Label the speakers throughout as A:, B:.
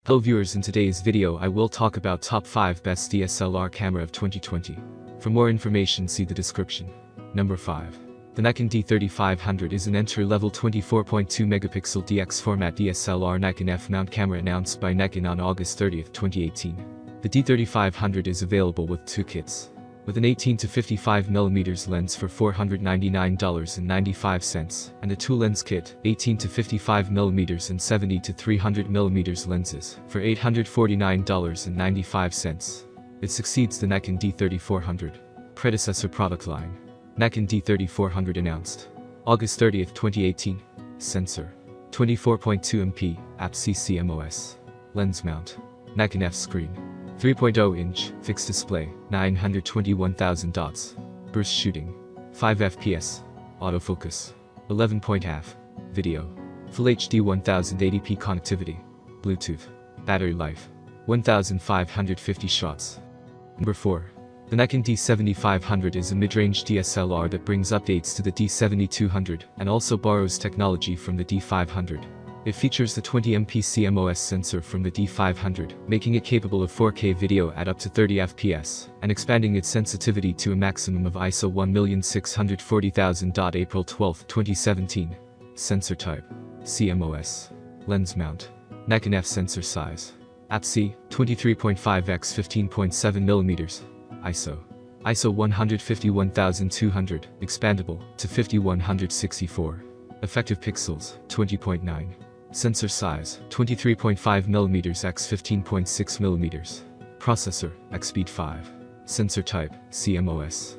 A: Hello viewers, in today's video I will talk about top 5 best DSLR camera of 2020. For more information see the description. Number 5. The Nikon D3500 is an entry-level 24.2 megapixel DX format DSLR Nikon F mount camera announced by Nikon on August 30, 2018. The D3500 is available with two kits. With an 18 to 55mm lens for $499.95 and a two-lens kit, 18 to 55mm and 70 to 300mm lenses, for $849.95. It succeeds the Nikon D3400 predecessor product line. Nikon D3400 announced August 30, 2018. Sensor 24.2 MP, APS-C CMOS. Lens mount Nikon F screen. 3.0-inch, fixed display, 921,000 dots. Burst shooting, 5 fps. Autofocus, 11.5. Video. Full HD 1080p connectivity. Bluetooth. Battery life, 1550 shots. Number 4. The Nikon D7500 is a mid-range DSLR that brings updates to the D7200 and also borrows technology from the D500. It features the 20MP CMOS sensor from the D500, making it capable of 4K video at up to 30 fps, and expanding its sensitivity to a maximum of ISO 1,640,000. April 12, 2017. Sensor type: CMOS. Lens mount: Nikon F. Sensor size: APS-C 23.5 x 15.7mm. ISO 151,200, expandable to 5164. Effective pixels 20.9. Sensor size 23.5mm x 15.6mm. Processor XSpeed 5. Sensor type CMOS.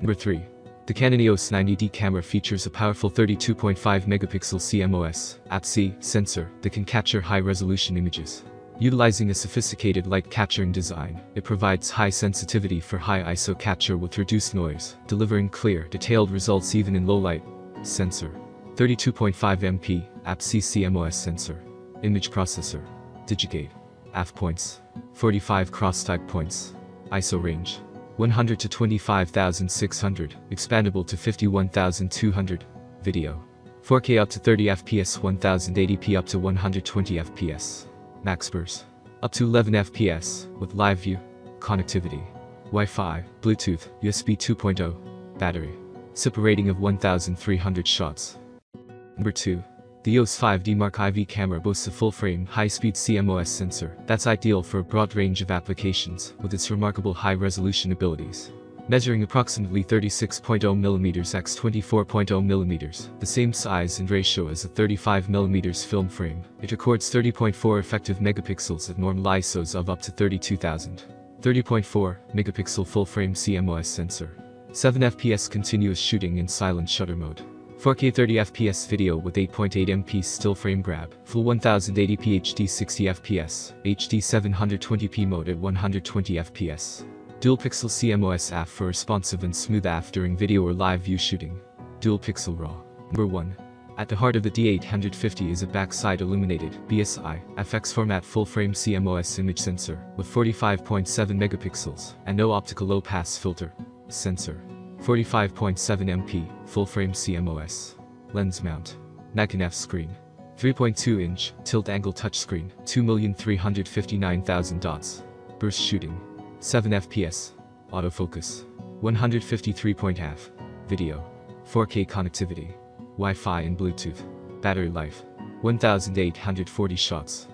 A: Number 3. The Canon EOS 90D camera features a powerful 32.5 megapixel CMOS APS-C sensor that can capture high-resolution images. Utilizing a sophisticated light capturing design, it provides high sensitivity for high ISO capture with reduced noise, delivering clear, detailed results even in low light. Sensor 32.5 MP, APS-C CMOS sensor. Image processor: Digigate. AF points: 45 cross-type points. ISO range: 100 to 25,600, expandable to 51,200. Video: 4K up to 30 fps, 1080p up to 120 fps. Max burst: up to 11 fps, with live view. Connectivity: Wi-Fi, Bluetooth, USB 2.0. Battery: SIP rating of 1,300 shots. Number 2. The EOS 5D Mark IV camera boasts a full-frame, high-speed CMOS sensor that's ideal for a broad range of applications with its remarkable high-resolution abilities. Measuring approximately 36.0mm x 24.0mm, the same size and ratio as a 35mm film frame, it records 30.4 effective megapixels at normal ISOs of up to 32,000. 30.4 megapixel full-frame CMOS sensor. 7 fps continuous shooting in silent shutter mode. 4K 30 fps video with 8.8 MP still frame grab. Full 1080p HD 60 fps. HD 720p mode at 120 fps. Dual pixel CMOS AF for responsive and smooth AF during video or live view shooting. Dual pixel RAW. Number 1. At the heart of the D850 is a backside illuminated BSI FX format full-frame CMOS image sensor with 45.7 megapixels and no optical low-pass filter. Sensor: 45.7 MP, full-frame CMOS. Lens mount: Nikon F screen. 3.2-inch, tilt-angle touchscreen, 2,359,000 dots. Burst shooting: 7 fps. Autofocus: 153.5. Video: 4K connectivity. Wi-Fi and Bluetooth. Battery life: 1,840 shots.